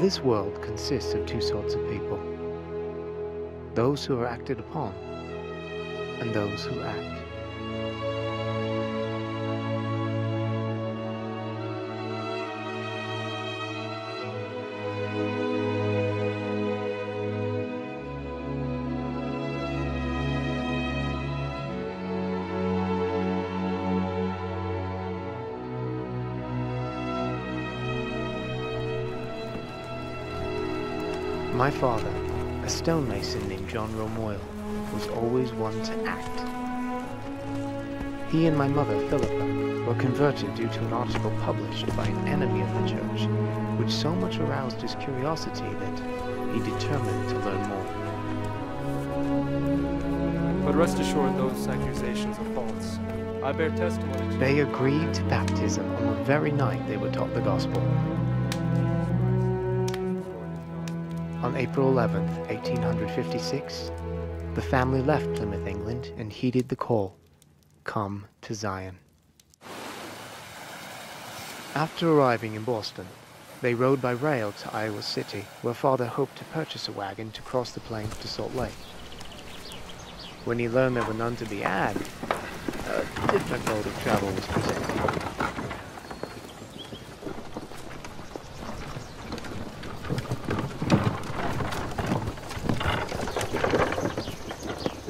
This world consists of two sorts of people: those who are acted upon and those who act. My father, a stonemason named John Moйл, was always one to act. He and my mother, Philippa, were converted due to an article published by an enemy of the church, which so much aroused his curiosity that he determined to learn more. But rest assured, those accusations are false. I bear testimony to... They agreed to baptism on the very night they were taught the gospel. On April 11th, 1856, the family left Plymouth, England, and heeded the call, "Come to Zion." After arriving in Boston, they rode by rail to Iowa City, where Father hoped to purchase a wagon to cross the plains to Salt Lake. When he learned there were none to be had, a different mode of travel was presented.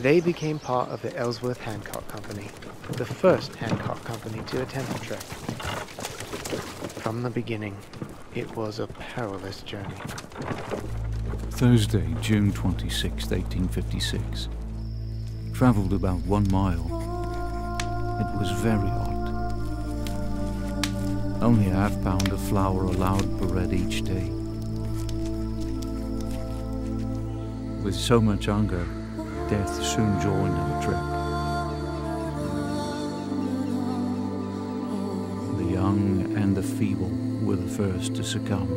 They became part of the Ellsworth Handcart Company, the first handcart company to attempt the trek. From the beginning, it was a perilous journey. Thursday, June 26, 1856. Travelled about 1 mile. It was very hot. Only a half pound of flour allowed per bread each day. With so much hunger, death soon joined our trek. The young and the feeble were the first to succumb.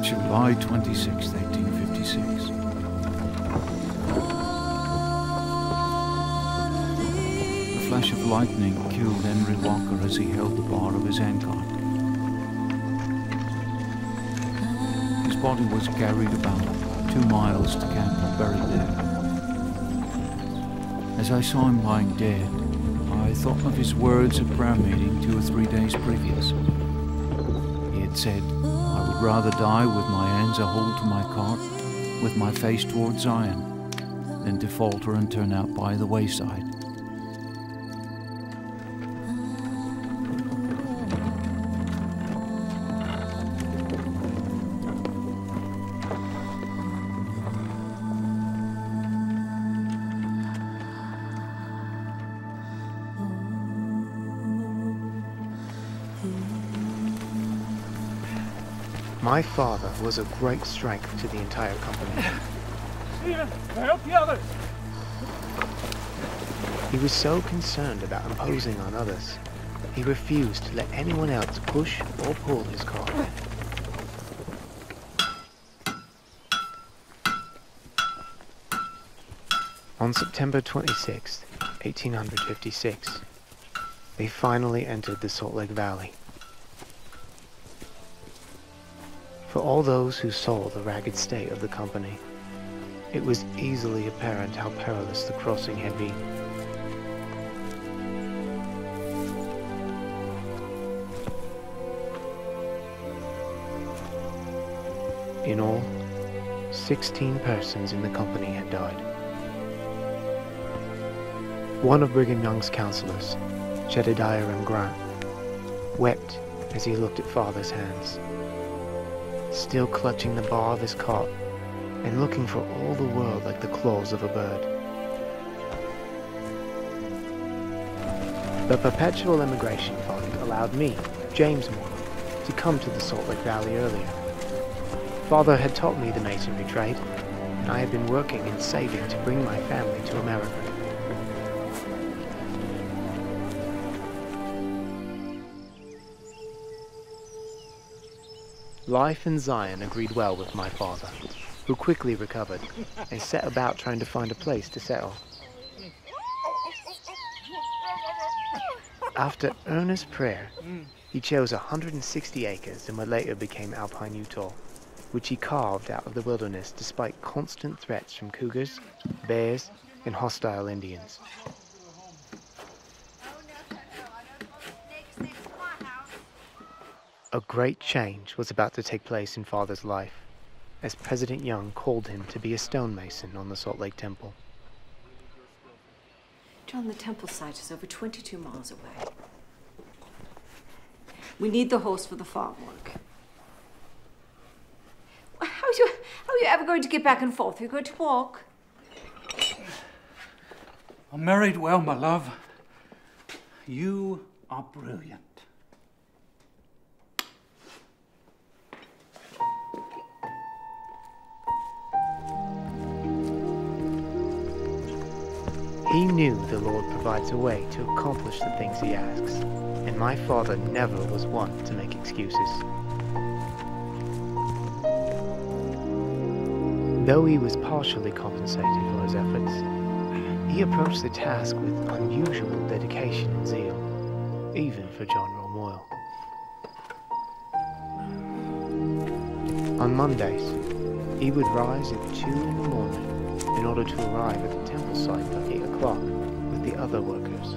July 26, 1856. A flash of lightning killed Henry Walker as he held the bar of his handcart. His body was carried about 2 miles to camp and buried there. As I saw him lying dead, I thought of his words at prayer meeting 2 or 3 days previous. He had said, "I would rather die with my hands a hold to my cart, with my face toward Zion, than to falter and turn out by the wayside." My father was a great strength to the entire company. Stephen, help the others! He was so concerned about imposing on others, he refused to let anyone else push or pull his cart. On September 26, 1856, they finally entered the Salt Lake Valley. For all those who saw the ragged state of the company, it was easily apparent how perilous the crossing had been. In all, 16 persons in the company had died. One of Brigham Young's counselors, Jedediah M. Grant, wept as he looked at Father's hands, still clutching the bar of his cart and looking for all the world like the claws of a bird. The Perpetual Immigration Fund allowed me, James Moyle, to come to the Salt Lake Valley earlier. Father had taught me the masonry trade, and I had been working and saving to bring my family to America. Life in Zion agreed well with my father, who quickly recovered and set about trying to find a place to settle. After earnest prayer, he chose 160 acres in what later became Alpine Utah, which he carved out of the wilderness despite constant threats from cougars, bears, and hostile Indians. A great change was about to take place in Father's life, as President Young called him to be a stonemason on the Salt Lake Temple. John, the temple site is over 22 miles away. We need the horse for the farm work. How are you ever going to get back and forth? Are you going to walk? I'm married well, my love. You are brilliant. He knew the Lord provides a way to accomplish the things he asks, and my father never was one to make excuses. Though he was partially compensated for his efforts, he approached the task with unusual dedication and zeal, even for John Moyle. On Mondays, he would rise at 2 in the morning in order to arrive at the temple site by 8 o'clock with the other workers.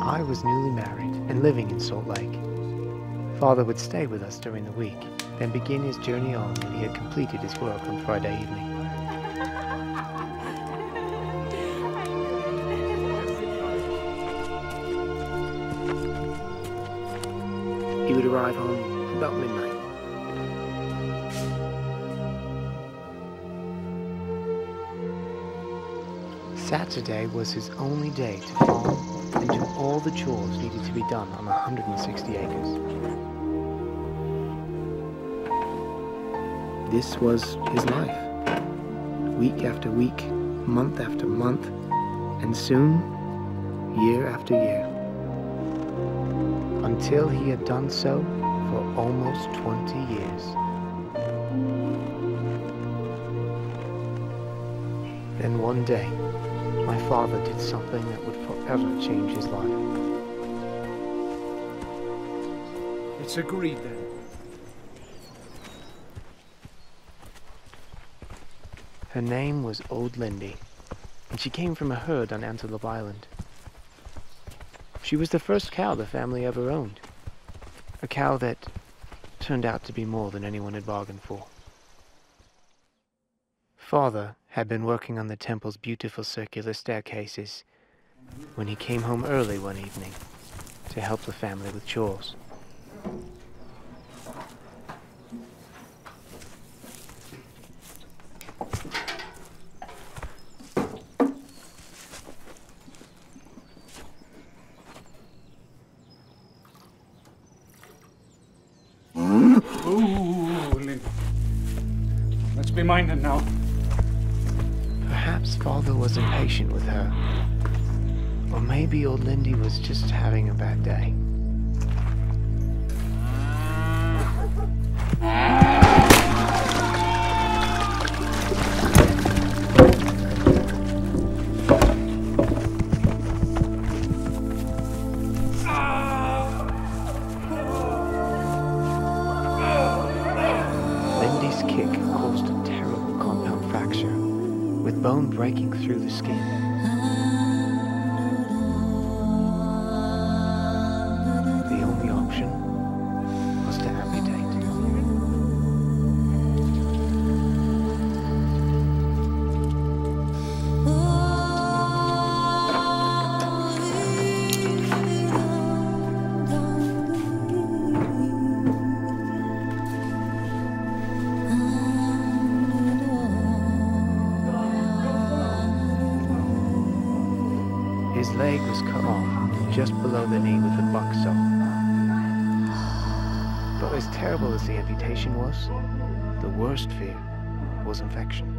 I was newly married and living in Salt Lake. Father would stay with us during the week, then begin his journey on when he had completed his work on Friday evening. He would arrive home about midnight. Saturday was his only day to farm and do all the chores needed to be done on 160 acres. This was his life. Week after week, month after month, and soon, year after year. Until he had done so for almost 20 years. Then one day, my father did something that would forever change his life. It's agreed then. Her name was Old Lindy, and she came from a herd on Antelope Island. She was the first cow the family ever owned. A cow that turned out to be more than anyone had bargained for. Father had been working on the temple's beautiful circular staircases when he came home early one evening to help the family with chores. Let's be minded now. Perhaps Father was impatient with her. Or maybe old Lindy was just having a bad day. Lindy's kick caused a terrible compound fracture, with bone breaking through the skin. The only option was to amputate. His leg was cut off just below the knee with a bucksaw. But as terrible as the amputation was, the worst fear was infection.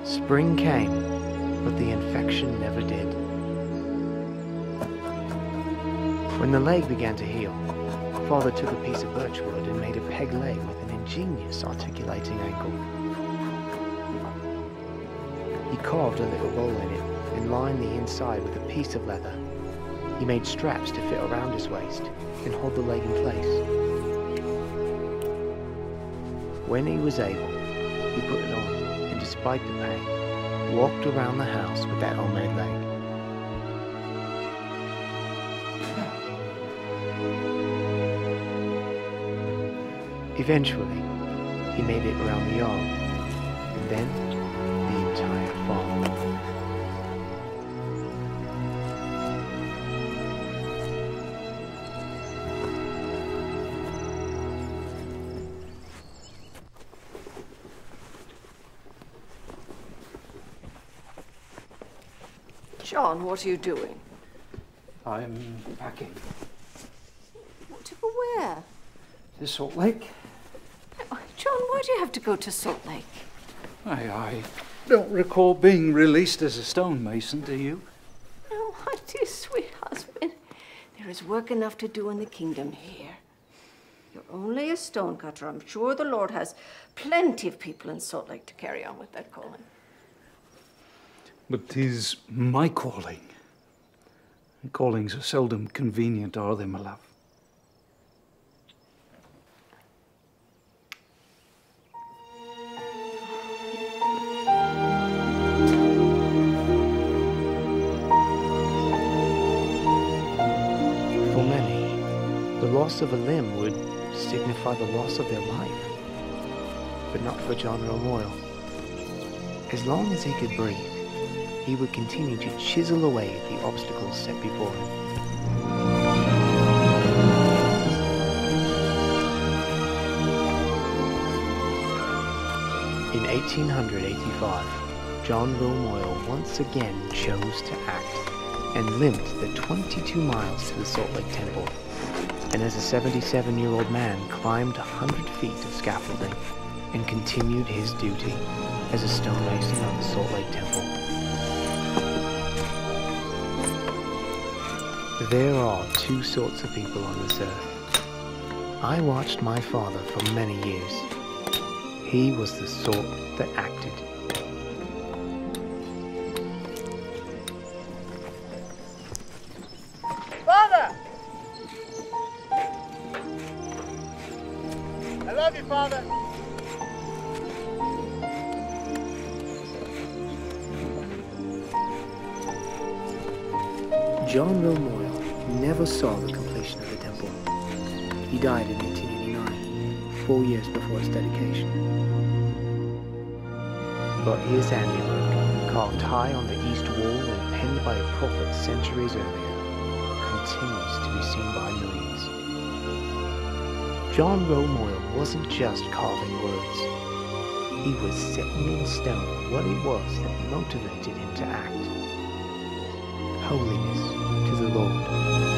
Spring came, but the infection never did. When the leg began to heal, Father took a piece of birchwood and made a peg leg with an ingenious articulating ankle. He carved a little hole in it and lined the inside with a piece of leather. He made straps to fit around his waist and hold the leg in place. When he was able, he put it on and, despite the pain, walked around the house with that homemade leg. Eventually, he made it around the yard, and then the entire farm. John, what are you doing? I'm packing. To go where? To Salt Lake? John, why do you have to go to Salt Lake? I don't recall being released as a stonemason, do you? Oh, my dear sweet husband. There is work enough to do in the kingdom here. You're only a stonecutter. I'm sure the Lord has plenty of people in Salt Lake to carry on with that calling. But 'tis my calling. Callings are seldom convenient, are they, my love? For many, the loss of a limb would signify the loss of their life. But not for John Moyle. As long as he could breathe, he would continue to chisel away at the obstacles set before him. In 1885, John Moyle once again chose to act and limped the 22 miles to the Salt Lake Temple, and as a 77-year-old man climbed 100 feet of scaffolding and continued his duty as a stonemason of the Salt Lake Temple. There are two sorts of people on this earth. I watched my father for many years. He was the sort that acted. Father! I love you, Father. John Moyle never saw the completion of the temple. He died in 1889, 4 years before its dedication. But his amulet, carved high on the east wall and penned by a prophet centuries earlier, continues to be seen by millions. John Moyle wasn't just carving words. He was setting in stone what it was that motivated him to act. Holiness to the Lord.